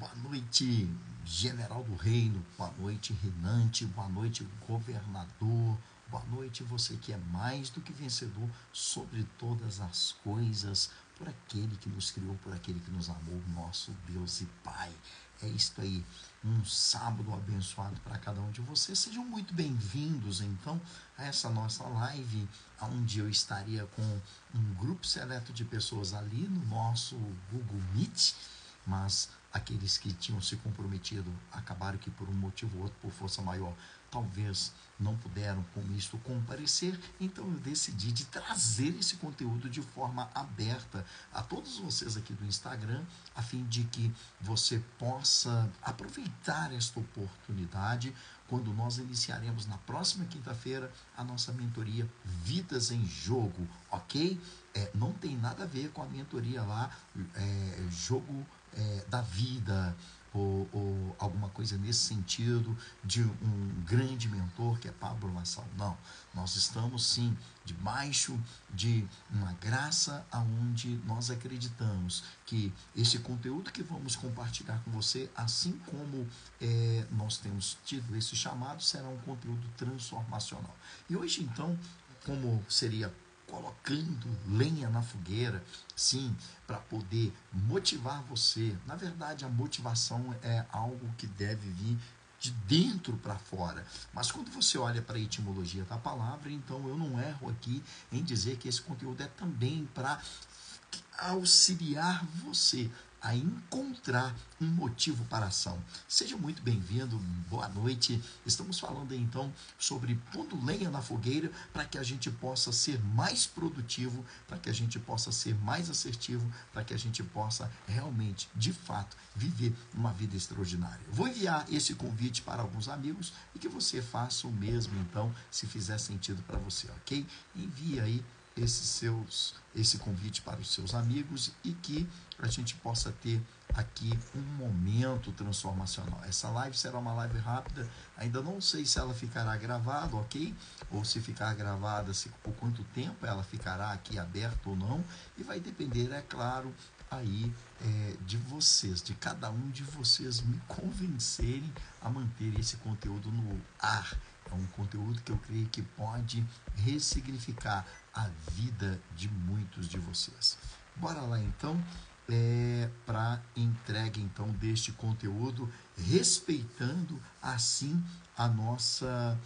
Boa noite, general do reino. Boa noite, reinante. Boa noite, governador. Boa noite, você que é mais do que vencedor sobre todas as coisas, por aquele que nos criou, por aquele que nos amou, nosso Deus e Pai. É isto aí, um sábado abençoado para cada um de vocês. Sejam muito bem-vindos, então, a essa nossa live, onde eu estaria com um grupo seleto de pessoas ali no nosso Google Meet, mas aqueles que tinham se comprometido acabaram que por um motivo ou outro, por força maior, talvez não puderam com isto comparecer, então eu decidi de trazer esse conteúdo de forma aberta a todos vocês aqui do Instagram, a fim de que você possa aproveitar esta oportunidade quando nós iniciaremos na próxima quinta-feira a nossa mentoria Vidas em Jogo, ok? Não tem nada a ver com a mentoria lá, jogo da vida, ou alguma coisa nesse sentido, de um grande mentor que é Pablo Marçal. Não, nós estamos sim debaixo de uma graça aonde nós acreditamos que esse conteúdo que vamos compartilhar com você, assim como nós temos tido esse chamado, será um conteúdo transformacional. E hoje então, como seria colocando lenha na fogueira, sim, para poder motivar você. Na verdade, a motivação é algo que deve vir de dentro para fora. Mas quando você olha para a etimologia da palavra, então eu não erro aqui em dizer que esse conteúdo é também para auxiliar você a encontrar um motivo para a ação. Seja muito bem-vindo, boa noite. Estamos falando então sobre pondo lenha na fogueira para que a gente possa ser mais produtivo, para que a gente possa ser mais assertivo, para que a gente possa realmente, de fato, viver uma vida extraordinária. Eu vou enviar esse convite para alguns amigos e que você faça o mesmo, então, se fizer sentido para você, ok? Envie aí esse convite para os seus amigos e que a gente possa ter aqui um momento transformacional. Essa live será uma live rápida, ainda não sei se ela ficará gravada, ok? Ou se ficar gravada, por quanto tempo ela ficará aqui aberta ou não, e vai depender, é claro, aí de vocês, de cada um de vocês me convencerem a manter esse conteúdo no ar. É um conteúdo que eu creio que pode ressignificar a vida de muitos de vocês. Bora lá então, para entrega então deste conteúdo, respeitando assim a nossa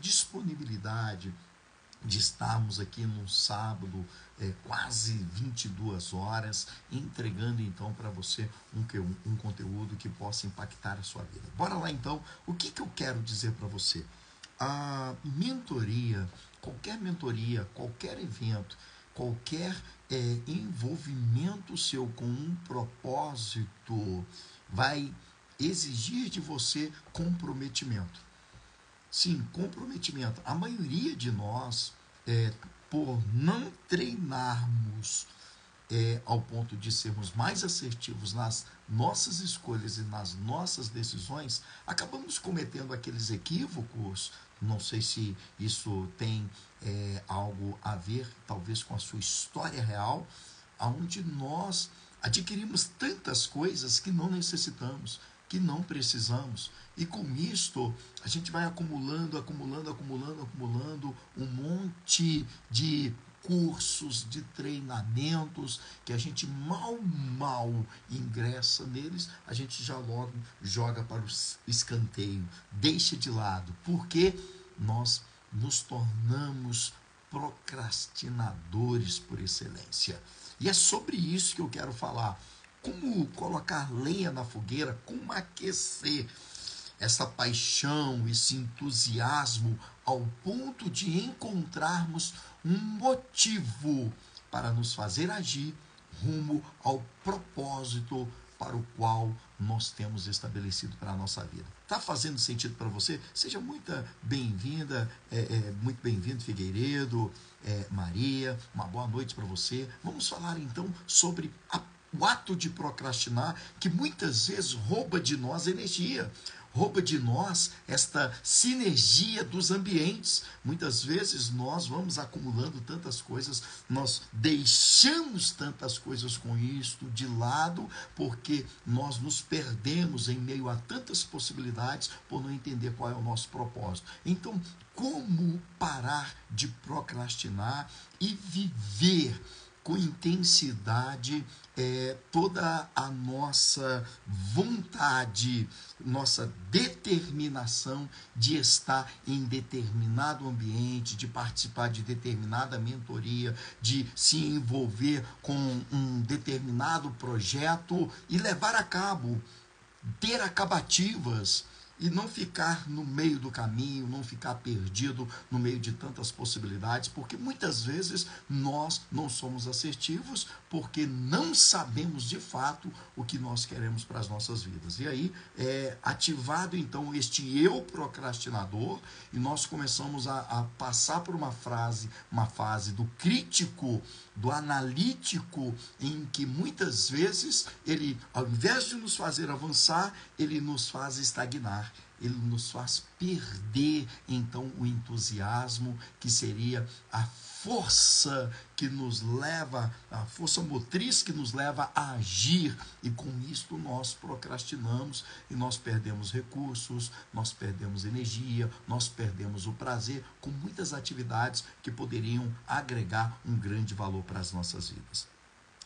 disponibilidade de estarmos aqui num sábado, quase 22 horas, entregando então para você um conteúdo que possa impactar a sua vida. Bora lá então, o que eu quero dizer para você? A mentoria, qualquer evento, qualquer envolvimento seu com um propósito vai exigir de você comprometimento. Sim, comprometimento. A maioria de nós, por não treinarmos ao ponto de sermos mais assertivos nas nossas escolhas e nas nossas decisões, acabamos cometendo aqueles equívocos. Não sei se isso tem algo a ver, talvez, com a sua história real, onde nós adquirimos tantas coisas que não necessitamos, que não precisamos, e com isto a gente vai acumulando um monte de cursos, de treinamentos, que a gente mal ingressa neles, a gente já logo joga para o escanteio, deixa de lado, porque nós nos tornamos procrastinadores por excelência. E é sobre isso que eu quero falar. Como colocar lenha na fogueira, como aquecer essa paixão, esse entusiasmo, ao ponto de encontrarmos um motivo para nos fazer agir rumo ao propósito para o qual nós temos estabelecido para a nossa vida. Está fazendo sentido para você? Seja muito bem-vinda, muito bem-vindo, Figueiredo, Maria, uma boa noite para você. Vamos falar então sobre o ato de procrastinar, que muitas vezes rouba de nós energia, rouba de nós esta sinergia dos ambientes. Muitas vezes nós vamos acumulando tantas coisas, nós deixamos tantas coisas com isto de lado, porque nós nos perdemos em meio a tantas possibilidades por não entender qual é o nosso propósito. Então, como parar de procrastinar e viver com intensidade toda a nossa vontade, nossa determinação de estar em determinado ambiente, de participar de determinada mentoria, de se envolver com um determinado projeto e levar a cabo, ter acabativas, e não ficar no meio do caminho, não ficar perdido no meio de tantas possibilidades, porque muitas vezes nós não somos assertivos, porque não sabemos de fato o que nós queremos para as nossas vidas. E aí é ativado então este eu procrastinador, e nós começamos a passar por uma fase do crítico, do analítico, em que muitas vezes ele, ao invés de nos fazer avançar, ele nos faz estagnar. Ele nos faz perder, então, o entusiasmo, que seria a força que nos leva, a força motriz que nos leva a agir, e com isto nós procrastinamos e nós perdemos recursos, nós perdemos energia, nós perdemos o prazer com muitas atividades que poderiam agregar um grande valor para as nossas vidas.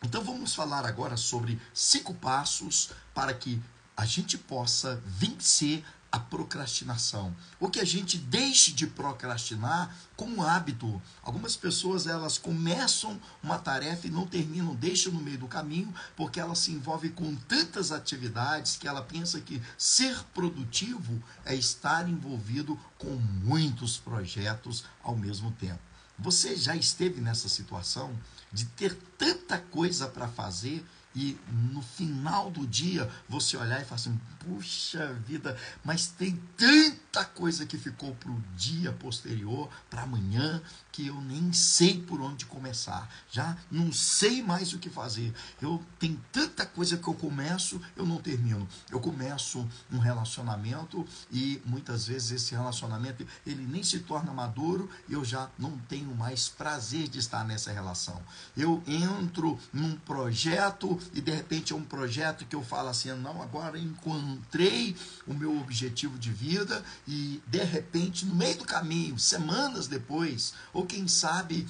Então vamos falar agora sobre 5 passos para que a gente possa vencer a procrastinação, ou que a gente deixe de procrastinar como hábito. Algumas pessoas, elas começam uma tarefa e não terminam, deixam no meio do caminho, porque ela se envolve com tantas atividades que ela pensa que ser produtivo é estar envolvido com muitos projetos ao mesmo tempo. Você já esteve nessa situação de ter tanta coisa para fazer e no final do dia você olhar e falar assim, puxa vida, mas tem tanta coisa que ficou para o dia posterior, para amanhã, que eu nem sei por onde começar, já não sei mais o que fazer. Eu tenho tanta coisa que eu começo, eu não termino. Eu começo um relacionamento e muitas vezes esse relacionamento ele nem se torna maduro, eu já não tenho mais prazer de estar nessa relação. Eu entro num projeto e de repente é um projeto que eu falo assim, não, agora encontrei o meu objetivo de vida, e de repente no meio do caminho, semanas depois, ou quem sabe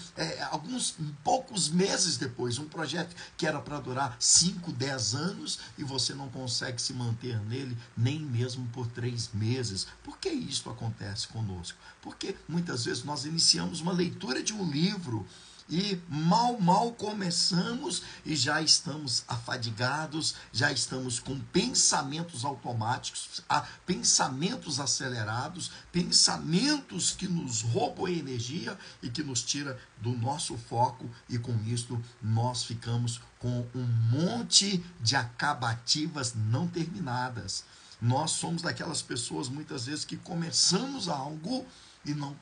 alguns poucos meses depois, um projeto que era para durar 5, 10 anos e você não consegue se manter nele nem mesmo por 3 meses. Por que isso acontece conosco? Porque muitas vezes nós iniciamos uma leitura de um livro e mal começamos e já estamos afadigados, já estamos com pensamentos automáticos, pensamentos acelerados, pensamentos que nos roubam a energia e que nos tira do nosso foco, e com isto nós ficamos com um monte de acabativas não terminadas. Nós somos daquelas pessoas muitas vezes que começamos algo e não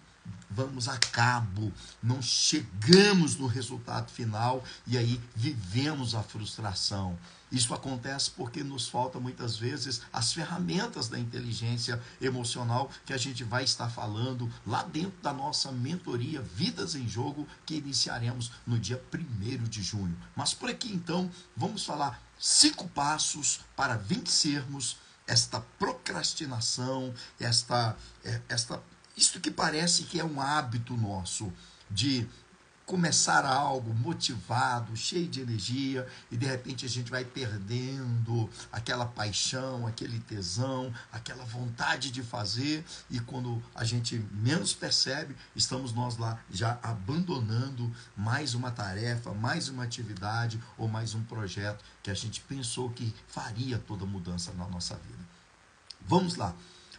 vamos a cabo, não chegamos no resultado final, e aí vivemos a frustração. Isso acontece porque nos falta muitas vezes as ferramentas da inteligência emocional, que a gente vai estar falando lá dentro da nossa mentoria Vidas em Jogo, que iniciaremos no dia 1º de junho. Mas por aqui então, vamos falar 5 passos para vencermos esta procrastinação, isto que parece que é um hábito nosso, de começar algo motivado, cheio de energia, e de repente a gente vai perdendo aquela paixão, aquele tesão, aquela vontade de fazer, e quando a gente menos percebe, estamos nós lá já abandonando mais uma tarefa, mais uma atividade ou mais um projeto que a gente pensou que faria toda a mudança na nossa vida. Vamos lá.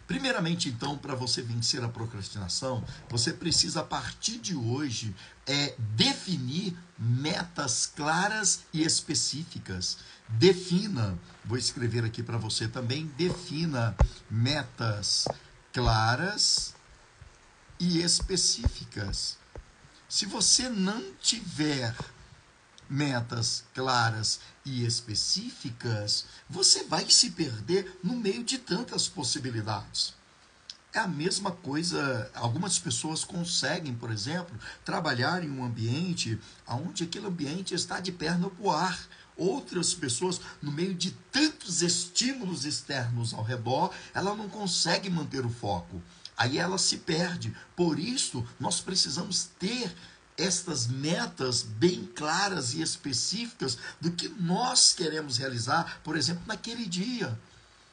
Primeiramente, então, para você vencer a procrastinação, você precisa, a partir de hoje, definir metas claras e específicas. Defina, vou escrever aqui para você também, defina metas claras e específicas. Se você não tiver metas claras e específicas, você vai se perder no meio de tantas possibilidades. É a mesma coisa, algumas pessoas conseguem, por exemplo, trabalhar em um ambiente onde aquele ambiente está de perna para o ar. Outras pessoas, no meio de tantos estímulos externos ao redor, ela não consegue manter o foco. Aí ela se perde. Por isso, nós precisamos ter estas metas bem claras e específicas do que nós queremos realizar, por exemplo, naquele dia.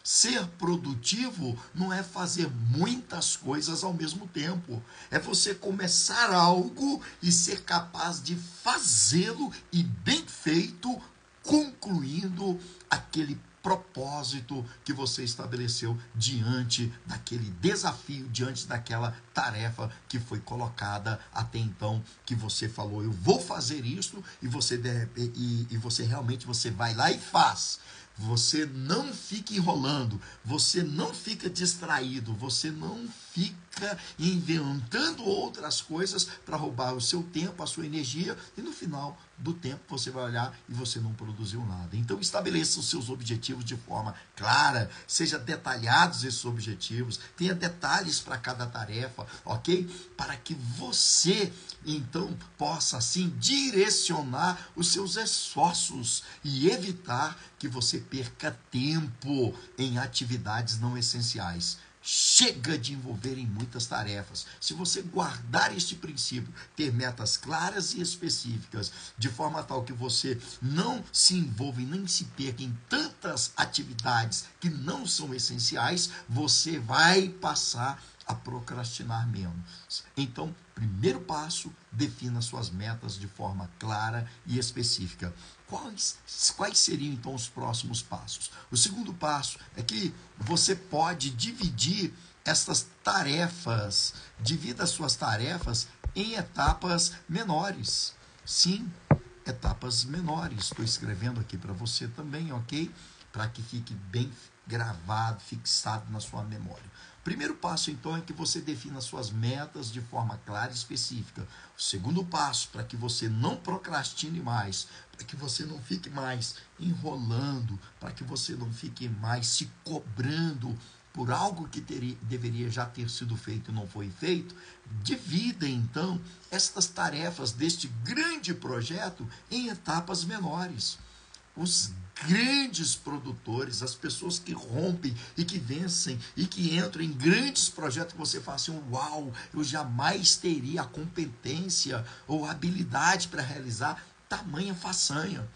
Ser produtivo não é fazer muitas coisas ao mesmo tempo. É você começar algo e ser capaz de fazê-lo e bem feito, concluindo aquele propósito que você estabeleceu diante daquele desafio, diante daquela tarefa que foi colocada até então, que você falou, eu vou fazer isso, e você realmente você vai lá e faz. Você não fica enrolando, você não fica distraído, você não fica inventando outras coisas para roubar o seu tempo, a sua energia, e no final do tempo você vai olhar e você não produziu nada. Então estabeleça os seus objetivos de forma clara, seja detalhados esses objetivos, tenha detalhes para cada tarefa, ok? Para que você então possa assim direcionar os seus esforços e evitar que você perca tempo em atividades não essenciais. Chega de envolver em muitas tarefas. Se você guardar este princípio, ter metas claras e específicas, de forma tal que você não se envolva e nem se perca em tantas atividades que não são essenciais, você vai passar a procrastinar menos. Então, primeiro passo, defina suas metas de forma clara e específica. Quais seriam então os próximos passos? O segundo passo é que você pode dividir essas tarefas, divida as suas tarefas em etapas menores. Sim, etapas menores. Estou escrevendo aqui para você também, ok? Para que fique bem gravado, fixado na sua memória. O primeiro passo, então, é que você defina suas metas de forma clara e específica. O segundo passo, para que você não procrastine mais, para que você não fique mais enrolando, para que você não fique mais se cobrando por algo que deveria já ter sido feito e não foi feito, divida, então, estas tarefas deste grande projeto em etapas menores. Os grandes produtores, as pessoas que rompem e que vencem e que entram em grandes projetos que você fala assim, uau, eu jamais teria a competência ou a habilidade para realizar tamanha façanha.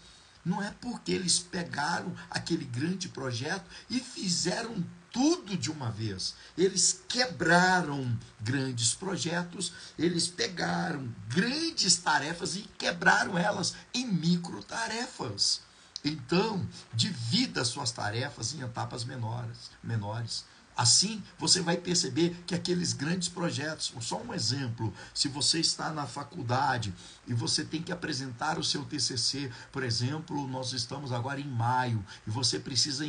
Não é porque eles pegaram aquele grande projeto e fizeram tudo de uma vez. Eles quebraram grandes projetos, eles pegaram grandes tarefas e quebraram elas em micro tarefas. Então, divida suas tarefas em etapas menores. Assim, você vai perceber que aqueles grandes projetos, só um exemplo, se você está na faculdade e você tem que apresentar o seu TCC, por exemplo, nós estamos agora em maio, e você precisa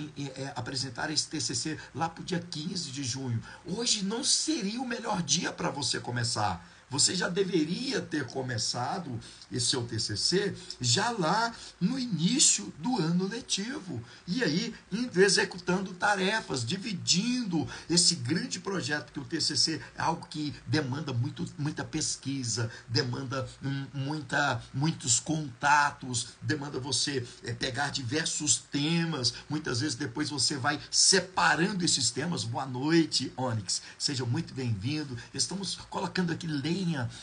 apresentar esse TCC lá para o dia 15 de junho. Hoje não seria o melhor dia para você começar. Você já deveria ter começado esse seu TCC já lá no início do ano letivo. E aí, indo executando tarefas, dividindo esse grande projeto, que o TCC é algo que demanda muita pesquisa, demanda muitos contatos, demanda você pegar diversos temas. Muitas vezes depois você vai separando esses temas. Boa noite, Onyx. Seja muito bem-vindo. Estamos colocando aqui lenha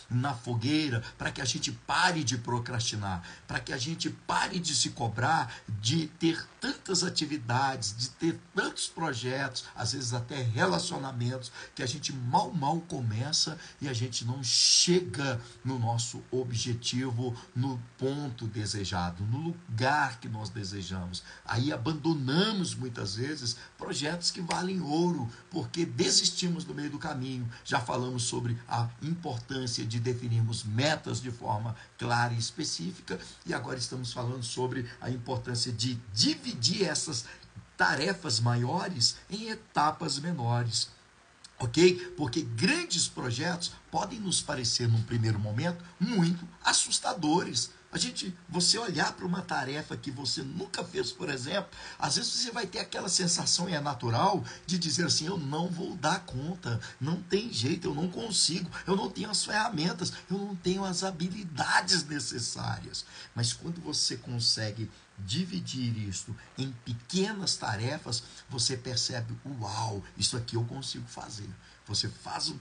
na fogueira para que a gente pare de procrastinar, para que a gente pare de se cobrar, de ter tantas atividades, de ter tantos projetos, às vezes até relacionamentos, que a gente mal começa e a gente não chega no nosso objetivo, no ponto desejado, no lugar que nós desejamos. Aí abandonamos muitas vezes projetos que valem ouro, porque desistimos no meio do caminho. Já falamos sobre a importância de definirmos metas de forma clara e específica, e agora estamos falando sobre a importância de dividir essas tarefas maiores em etapas menores. Ok? Porque grandes projetos podem nos parecer, num primeiro momento, muito assustadores. Você olhar para uma tarefa que você nunca fez, por exemplo, às vezes você vai ter aquela sensação, e é natural, de dizer assim, eu não vou dar conta, não tem jeito, eu não consigo, eu não tenho as ferramentas, eu não tenho as habilidades necessárias. Mas quando você consegue dividir isso em pequenas tarefas, você percebe, uau, isso aqui eu consigo fazer. Você faz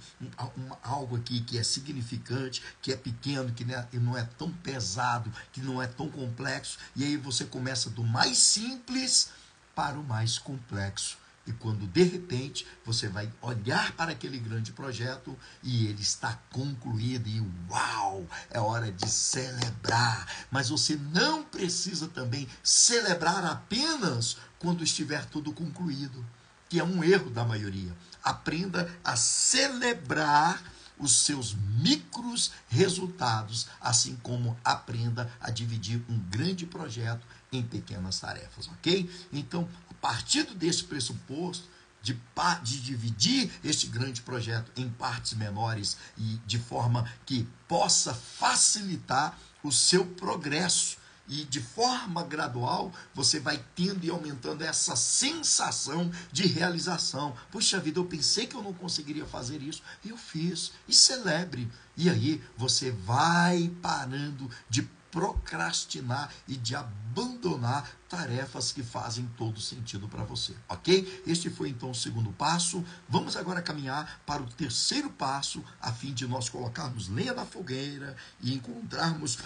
algo aqui que é significante, que é pequeno, que não é tão pesado, que não é tão complexo, e aí você começa do mais simples para o mais complexo. E quando de repente você vai olhar para aquele grande projeto e ele está concluído e uau, é hora de celebrar. Mas você não precisa também celebrar apenas quando estiver tudo concluído, que é um erro da maioria. Aprenda a celebrar os seus micros resultados, assim como aprenda a dividir um grande projeto em pequenas tarefas, ok? Então, a partir desse pressuposto, de dividir este grande projeto em partes menores e de forma que possa facilitar o seu progresso, e de forma gradual você vai tendo e aumentando essa sensação de realização. Puxa vida, eu pensei que eu não conseguiria fazer isso, eu fiz, e celebre. E aí você vai parando de procrastinar e de abandonar tarefas que fazem todo sentido para você, ok? Este foi então o segundo passo. Vamos agora caminhar para o terceiro passo, a fim de nós colocarmos lenha na fogueira e encontrarmos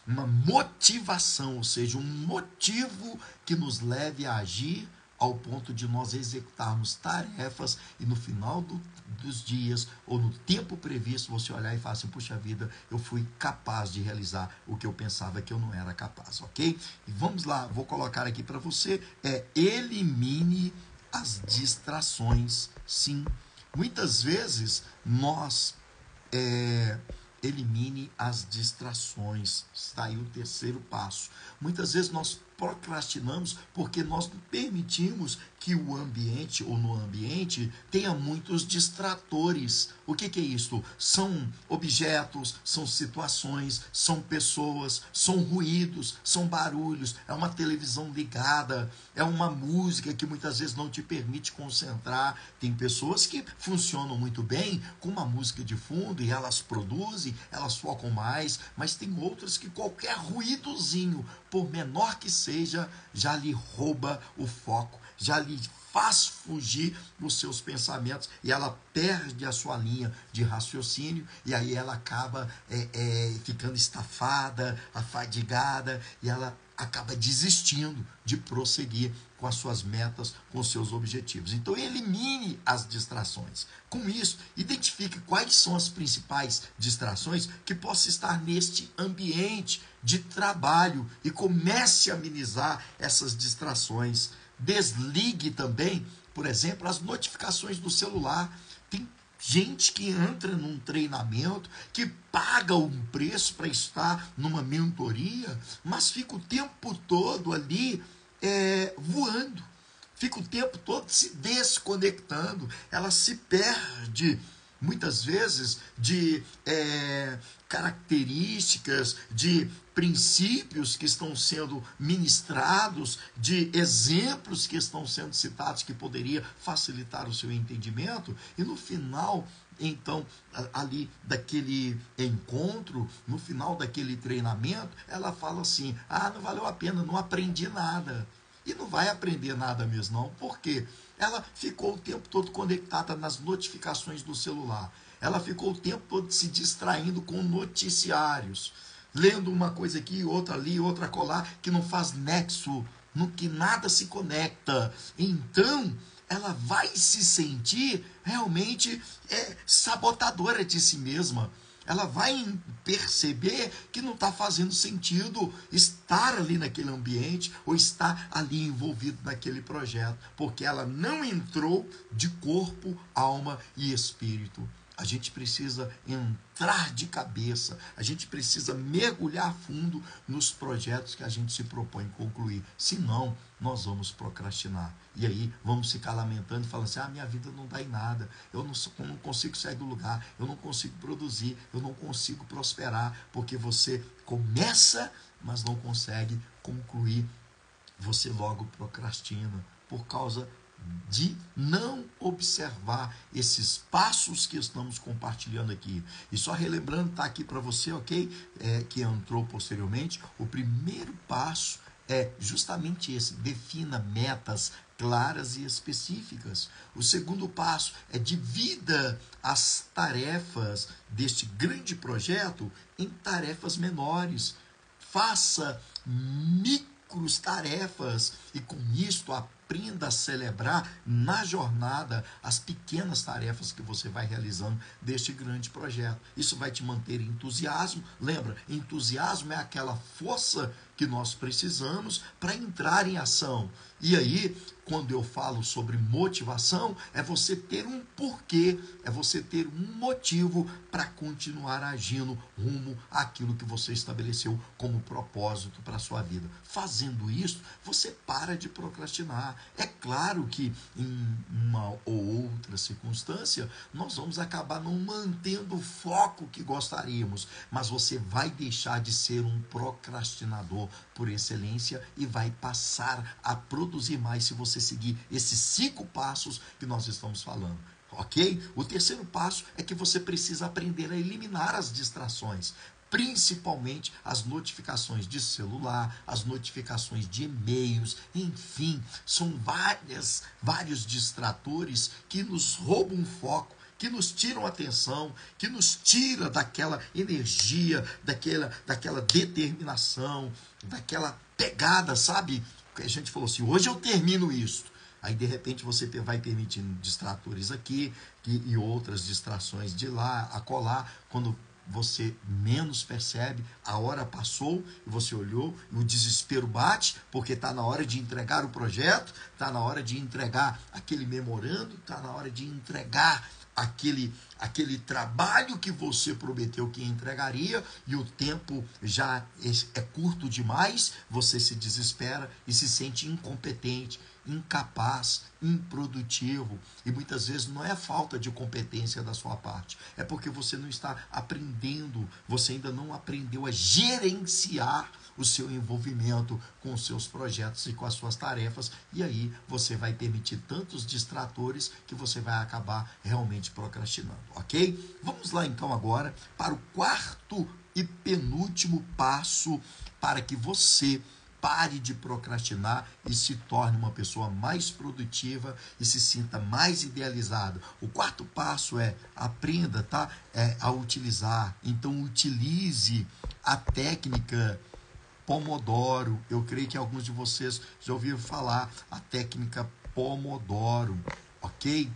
uma motivação, ou seja, um motivo que nos leve a agir ao ponto de nós executarmos tarefas e no final dos dias ou no tempo previsto você olhar e falar assim, puxa vida, eu fui capaz de realizar o que eu pensava que eu não era capaz, ok? E vamos lá, vou colocar aqui para você, elimine as distrações. Sim, muitas vezes nós elimine as distrações. Está aí o terceiro passo. Muitas vezes nós procrastinamos porque nós não permitimos que o ambiente ou no ambiente tenha muitos distratores. O que é isso? São objetos, são situações, são pessoas, são ruídos, são barulhos, é uma televisão ligada, é uma música que muitas vezes não te permite concentrar. Tem pessoas que funcionam muito bem com uma música de fundo e elas produzem, elas focam mais, mas tem outras que qualquer ruídozinho, por menor que seja, já lhe rouba o foco, já lhe faz fugir os seus pensamentos e ela perde a sua linha de raciocínio e aí ela acaba ficando estafada, afadigada e ela acaba desistindo de prosseguir com as suas metas, com os seus objetivos. Então, elimine as distrações. Com isso, identifique quais são as principais distrações que possam estar neste ambiente de trabalho e comece a amenizar essas distrações. Desligue também, por exemplo, as notificações do celular. Tem gente que entra num treinamento, que paga um preço para estar numa mentoria, mas fica o tempo todo ali voando, fica o tempo todo se desconectando, ela se perde muitas vezes de características, de princípios que estão sendo ministrados, de exemplos que estão sendo citados que poderia facilitar o seu entendimento, e no final, então, ali daquele encontro, no final daquele treinamento, ela fala assim, não valeu a pena, não aprendi nada. E não vai aprender nada mesmo não, porque ela ficou o tempo todo conectada nas notificações do celular. Ela ficou o tempo todo se distraindo com noticiários, lendo uma coisa aqui, outra ali, outra acolá, que não faz nexo, no que nada se conecta. Então, ela vai se sentir realmente sabotadora de si mesma. Ela vai perceber que não está fazendo sentido estar ali naquele ambiente ou estar ali envolvido naquele projeto, porque ela não entrou de corpo, alma e espírito. A gente precisa entrar de cabeça, a gente precisa mergulhar fundo nos projetos que a gente se propõe concluir. Senão, nós vamos procrastinar. E aí, vamos ficar lamentando e falando assim, minha vida não dá em nada, eu não consigo sair do lugar, eu não consigo produzir, eu não consigo prosperar, porque você começa, mas não consegue concluir. Você logo procrastina por causa de não observar esses passos que estamos compartilhando aqui. E só relembrando, está aqui para você, ok? Que entrou posteriormente, o primeiro passo é justamente esse: defina metas claras e específicas. O segundo passo é divida as tarefas deste grande projeto em tarefas menores. Faça tarefas e com isto aprenda a celebrar na jornada as pequenas tarefas que você vai realizando deste grande projeto. Isso vai te manter em entusiasmo. Lembra, entusiasmo é aquela força que nós precisamos para entrar em ação. E aí, quando eu falo sobre motivação, é você ter um porquê, é você ter um motivo para continuar agindo rumo àquilo que você estabeleceu como propósito para a sua vida. Fazendo isso, você para de procrastinar. É claro que em uma ou outra circunstância, nós vamos acabar não mantendo o foco que gostaríamos, mas você vai deixar de ser um procrastinador por excelência e vai passar a produzir mais se você seguir esses 5 passos que nós estamos falando. Ok? O terceiro passo é que você precisa aprender a eliminar as distrações, principalmente as notificações de celular, as notificações de e-mails, enfim, são vários distratores que nos roubam o foco, que nos tiram a atenção, que nos tira daquela energia, daquela determinação, daquela pegada, sabe? A gente falou assim, hoje eu termino isso. Aí, de repente, você vai permitindo distratores aqui e outras distrações de lá, acolá, quando você menos percebe, a hora passou e você olhou e o desespero bate, porque está na hora de entregar o projeto, está na hora de entregar aquele memorando, está na hora de entregar aquele trabalho que você prometeu que entregaria e o tempo já é curto demais, você se desespera e se sente incompetente, incapaz, improdutivo. E muitas vezes não é falta de competência da sua parte, é porque você não está aprendendo, você ainda não aprendeu a gerenciar o seu envolvimento com os seus projetos e com as suas tarefas, e aí você vai permitir tantos distratores que você vai acabar realmente procrastinando, ok? Vamos lá então agora para o quarto e penúltimo passo para que você pare de procrastinar e se torne uma pessoa mais produtiva e se sinta mais idealizado. O quarto passo é aprenda, a utilizar. Então utilize a técnica Pomodoro. Eu creio que alguns de vocês já ouviram falar a técnica Pomodoro, ok?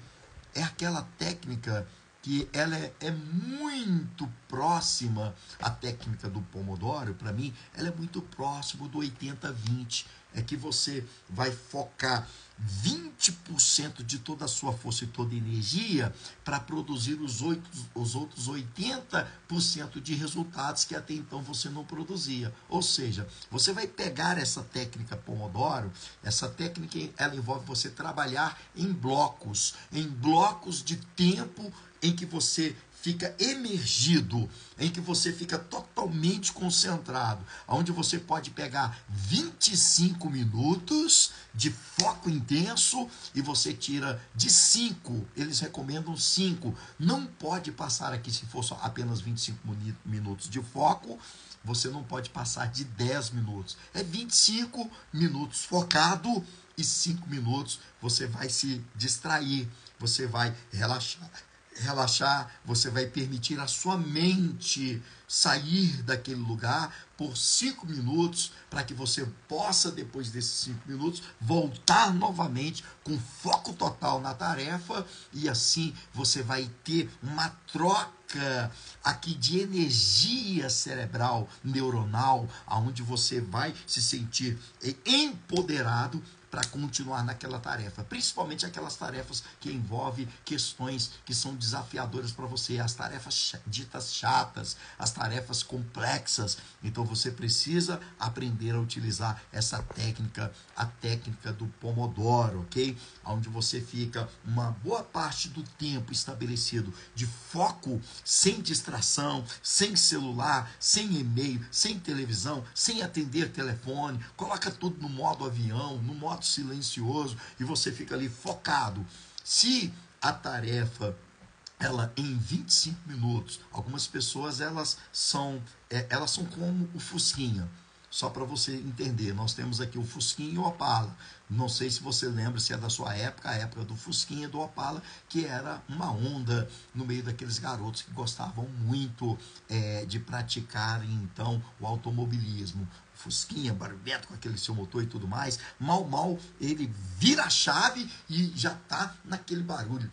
É aquela técnica que ela é muito próxima à técnica do Pomodoro. Para mim, ela é muito próxima do 80-20. É que você vai focar 20% de toda a sua força e toda a energia para produzir os outros 80% de resultados que até então você não produzia. Ou seja, você vai pegar essa técnica Pomodoro, essa técnica ela envolve você trabalhar em blocos de tempo em que você fica emergido, em que você fica totalmente concentrado, onde você pode pegar 25 minutos de foco intenso e você tira de 5, eles recomendam 5, não pode passar aqui, se for só apenas 25 minutos de foco, você não pode passar de 10 minutos, é 25 minutos focado e 5 minutos você vai se distrair, você vai relaxar, você vai permitir a sua mente sair daquele lugar por 5 minutos, para que você possa, depois desses 5 minutos, voltar novamente com foco total na tarefa, e assim você vai ter uma troca aqui de energia cerebral, neuronal, onde você vai se sentir empoderado para continuar naquela tarefa, principalmente aquelas tarefas que envolvem questões que são desafiadoras para você, as tarefas ditas chatas, as tarefas complexas. Então você precisa aprender a utilizar essa técnica, a técnica do Pomodoro, ok? Onde você fica uma boa parte do tempo estabelecido de foco, sem distração, sem celular, sem e-mail, sem televisão, sem atender telefone, coloca tudo no modo avião, no modo silencioso, e você fica ali focado. Se a tarefa ela em 25 minutos, algumas pessoas elas são como o Fusquinha. Só para você entender, nós temos aqui o Fusquinha e o Opala. Não sei se você lembra, se é da sua época, a época do Fusquinha e do Opala, que era uma onda no meio daqueles garotos que gostavam muito de praticar, então, o automobilismo. O Fusquinha, barulhento com aquele seu motor e tudo mais, mal ele vira a chave e já tá naquele barulho.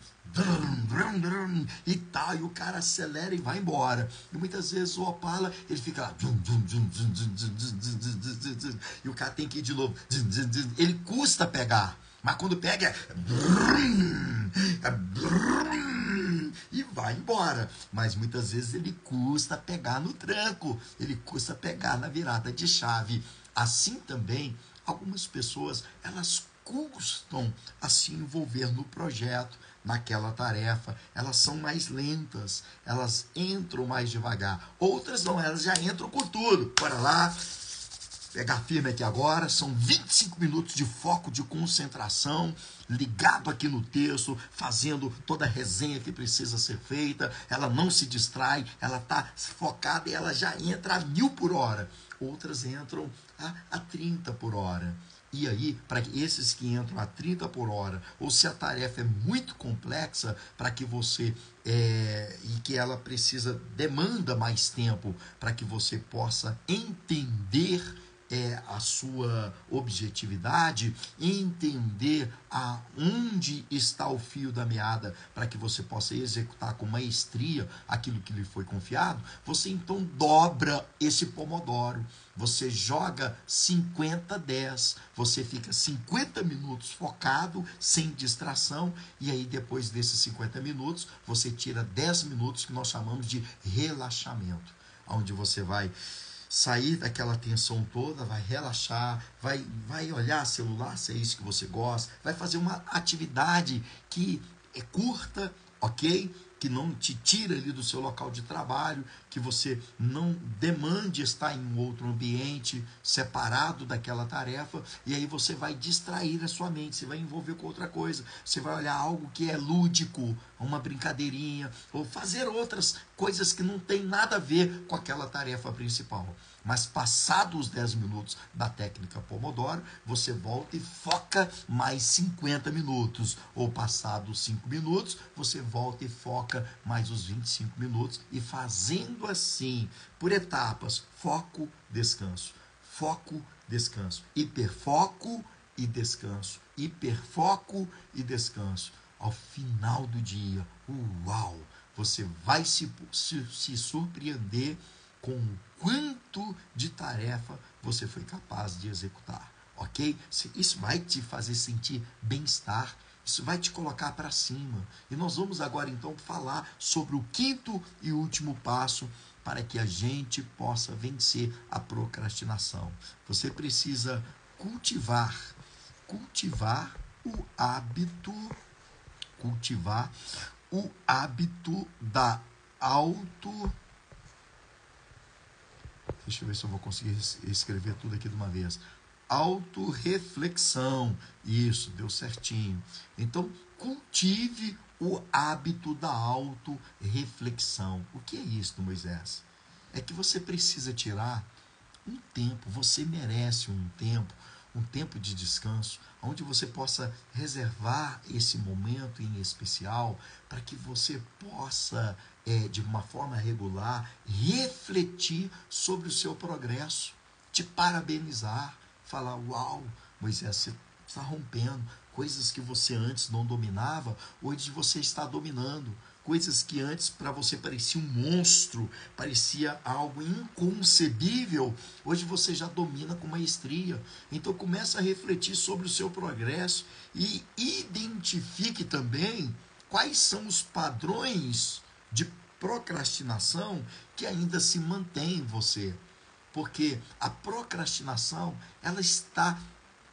E tal, e o cara acelera e vai embora. E muitas vezes o Opala, ele fica lá, e o cara tem que ir de novo. Ele custa pegar, mas quando pega e vai embora. Mas muitas vezes ele custa pegar no tranco, ele custa pegar na virada de chave. Assim também, algumas pessoas, elas custam a se envolver no projeto, naquela tarefa, elas são mais lentas, elas entram mais devagar. Outras não, elas já entram com tudo. Bora lá, pegar firme aqui agora, são 25 minutos de foco, de concentração, ligado aqui no texto, fazendo toda a resenha que precisa ser feita, ela não se distrai, ela está focada e ela já entra a 1000 por hora. Outras entram a 30 por hora. E aí, para esses que entram a 30 por hora, ou se a tarefa é muito complexa, para que você, e que ela demanda mais tempo, para que você possa entender a sua objetividade, entender aonde está o fio da meada, para que você possa executar com maestria aquilo que lhe foi confiado, você então dobra esse Pomodoro. Você joga 50-10, você fica 50 minutos focado, sem distração, e aí depois desses 50 minutos, você tira 10 minutos que nós chamamos de relaxamento, onde você vai sair daquela tensão toda, vai relaxar, vai olhar celular, se é isso que você gosta, vai fazer uma atividade que é curta, ok? Que não te tira ali do seu local de trabalho, que você não demande estar em um outro ambiente separado daquela tarefa, e aí você vai distrair a sua mente, você vai envolver com outra coisa, você vai olhar algo que é lúdico, uma brincadeirinha, ou fazer outras coisas que não tem nada a ver com aquela tarefa principal. Mas passados os 10 minutos da técnica Pomodoro, você volta e foca mais 50 minutos. Ou passados 5 minutos, você volta e foca mais os 25 minutos. E fazendo assim, por etapas, foco, descanso. Foco, descanso. Hiperfoco e descanso. Hiperfoco e descanso. Ao final do dia, uau! Você vai se surpreender com o quanto de tarefa você foi capaz de executar, ok? Isso vai te fazer sentir bem-estar, isso vai te colocar para cima. E nós vamos agora então falar sobre o quinto e último passo para que a gente possa vencer a procrastinação. Você precisa cultivar o hábito da Deixa eu ver se eu vou conseguir escrever tudo aqui de uma vez. Autorreflexão. Isso, deu certinho. Então, cultive o hábito da autorreflexão. O que é isso, Moisés? É que você precisa tirar um tempo, você merece um tempo de descanso, onde você possa reservar esse momento em especial para que você possa, de uma forma regular, refletir sobre o seu progresso, te parabenizar, falar, uau, Moisés, você está rompendo coisas que você antes não dominava, hoje você está dominando. coisas que antes para você parecia um monstro, parecia algo inconcebível, hoje você já domina com maestria. Então começa a refletir sobre o seu progresso e identifique também quais são os padrões de procrastinação que ainda se mantêm em você. Porque a procrastinação, ela está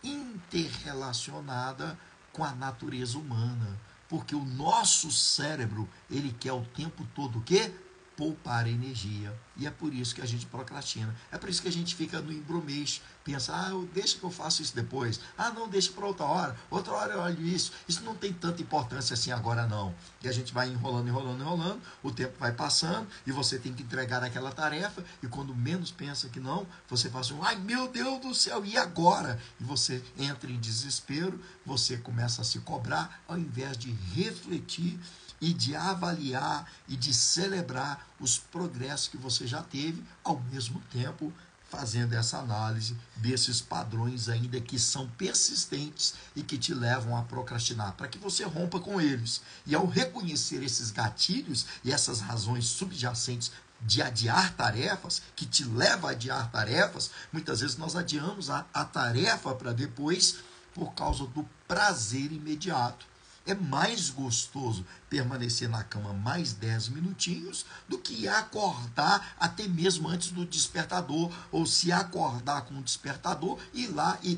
interrelacionada com a natureza humana. Porque o nosso cérebro, ele quer o tempo todo o quê? Poupar energia. E é por isso que a gente procrastina. É por isso que a gente fica no embromeixo. Pensa, deixa que eu faço isso depois. Não, deixa para outra hora. Outra hora eu olho isso. Isso não tem tanta importância assim agora não. E a gente vai enrolando. O tempo vai passando e você tem que entregar aquela tarefa. E quando menos pensa que não, você faz ai meu Deus do céu, e agora? E você entra em desespero, você começa a se cobrar ao invés de refletir e de avaliar e de celebrar os progressos que você já teve, ao mesmo tempo fazendo essa análise desses padrões ainda que são persistentes e que te levam a procrastinar, para que você rompa com eles. E ao reconhecer esses gatilhos e essas razões subjacentes de adiar tarefas, que te leva a adiar tarefas, muitas vezes nós adiamos a tarefa para depois por causa do prazer imediato. É mais gostoso permanecer na cama mais 10 minutinhos do que acordar até mesmo antes do despertador, ou se acordar com o despertador, ir lá e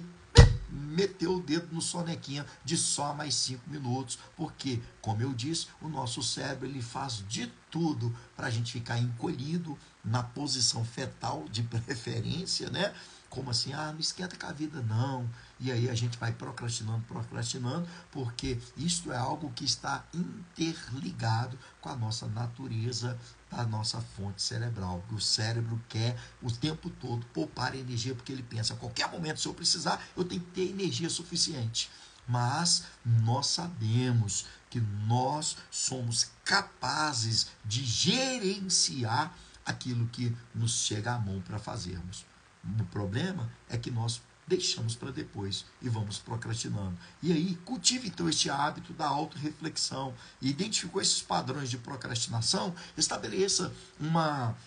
meter o dedo no sonequinha de só mais 5 minutos, porque, como eu disse, o nosso cérebro ele faz de tudo para a gente ficar encolhido na posição fetal de preferência, né? Como assim? Não esquenta com a vida, não. E aí a gente vai procrastinando, porque isto é algo que está interligado com a nossa natureza, da nossa fonte cerebral. O cérebro quer o tempo todo poupar energia, porque ele pensa, a qualquer momento, se eu precisar, eu tenho que ter energia suficiente. Mas nós sabemos que nós somos capazes de gerenciar aquilo que nos chega à mão para fazermos. O problema é que nós deixamos para depois e vamos procrastinando. E aí, cultive então este hábito da autorreflexão. E identificou esses padrões de procrastinação, estabeleça uma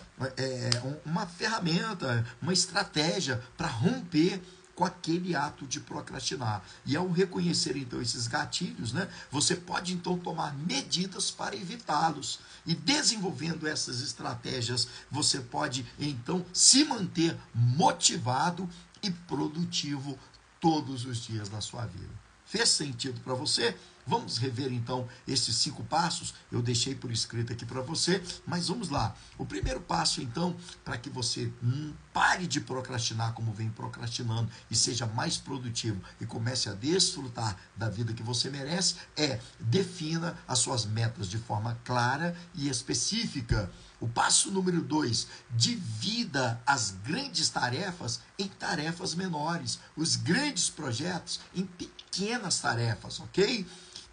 ferramenta, uma estratégia para romper com aquele ato de procrastinar. E ao reconhecer então esses gatilhos, né, você pode então tomar medidas para evitá-los. E desenvolvendo essas estratégias, você pode então se manter motivado e produtivo todos os dias da sua vida. Fez sentido para você? Vamos rever então esses 5 passos. Eu deixei por escrito aqui para você, mas vamos lá. O primeiro passo então, para que você pare de procrastinar como vem procrastinando e seja mais produtivo e comece a desfrutar da vida que você merece, defina as suas metas de forma clara e específica. O passo número 2, divida as grandes tarefas em tarefas menores, os grandes projetos em pequenas tarefas, ok?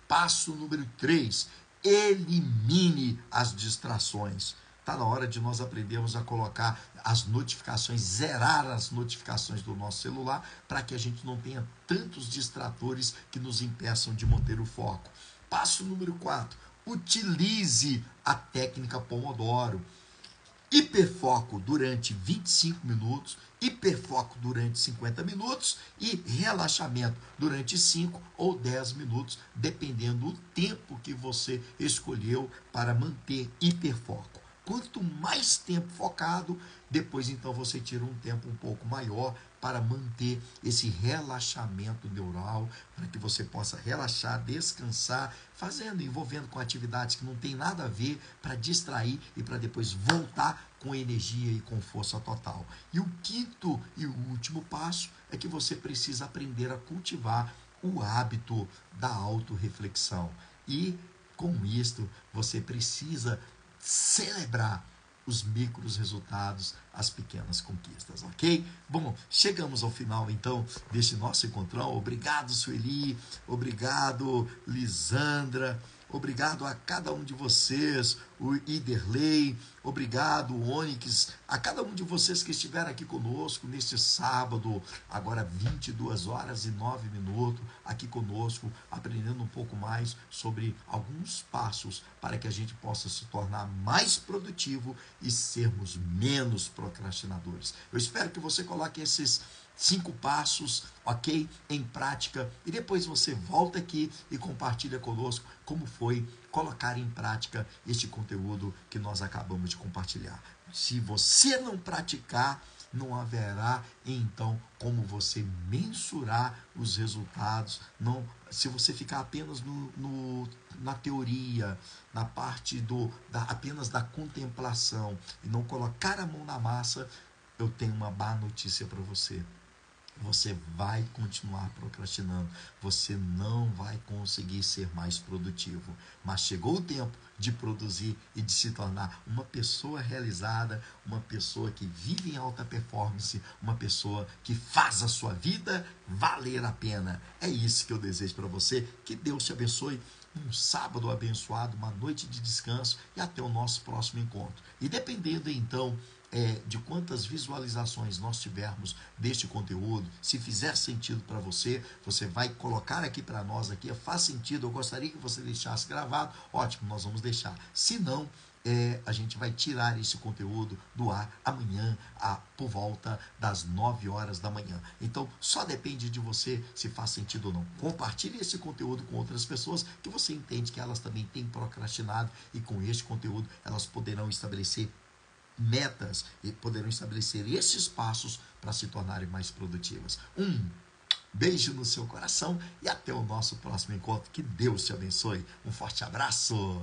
Passo número 3, elimine as distrações. Está na hora de nós aprendermos a colocar as notificações, zerar as notificações do nosso celular, para que a gente não tenha tantos distratores que nos impeçam de manter o foco. Passo número 4, utilize a técnica Pomodoro. Hiperfoco durante 25 minutos, hiperfoco durante 50 minutos e relaxamento durante 5 ou 10 minutos, dependendo do tempo que você escolheu para manter hiperfoco. Quanto mais tempo focado, depois então você tira um tempo um pouco maior para manter esse relaxamento neural, para que você possa relaxar, descansar, envolvendo com atividades que não tem nada a ver, para distrair e para depois voltar com energia e com força total. E o quinto e o último passo é que você precisa aprender a cultivar o hábito da autorreflexão. E com isto você precisa celebrar os micros resultados, as pequenas conquistas, ok? Bom, chegamos ao final, então, deste nosso encontrão. Obrigado, Sueli. Obrigado, Lisandra. obrigado a cada um de vocês, o Iderley, obrigado, o Onyx, a cada um de vocês que estiveram aqui conosco neste sábado, agora 22h09, aqui conosco, aprendendo um pouco mais sobre alguns passos para que a gente possa se tornar mais produtivo e sermos menos procrastinadores. Eu espero que você coloque esses 5 passos, ok? Em prática, e depois você volta aqui e compartilha conosco como foi colocar em prática este conteúdo que nós acabamos de compartilhar. Se você não praticar, não haverá então como você mensurar os resultados. Não, se você ficar apenas na teoria, na parte apenas da contemplação e não colocar a mão na massa, eu tenho uma má notícia para você. Você vai continuar procrastinando, você não vai conseguir ser mais produtivo. Mas chegou o tempo de produzir e de se tornar uma pessoa realizada, uma pessoa que vive em alta performance, uma pessoa que faz a sua vida valer a pena. É isso que eu desejo para você. Que Deus te abençoe. Um sábado abençoado, uma noite de descanso e até o nosso próximo encontro. E dependendo então de quantas visualizações nós tivermos deste conteúdo, se fizer sentido para você, você vai colocar aqui para nós, aqui, faz sentido, eu gostaria que você deixasse gravado, ótimo, nós vamos deixar. Se não, a gente vai tirar esse conteúdo do ar amanhã, por volta das 9h da manhã. Então, só depende de você se faz sentido ou não. Compartilhe esse conteúdo com outras pessoas que você entende que elas também têm procrastinado e com este conteúdo elas poderão estabelecer metas e poderão estabelecer esses passos para se tornarem mais produtivas. Um beijo no seu coração e até o nosso próximo encontro. Que Deus te abençoe. Um forte abraço.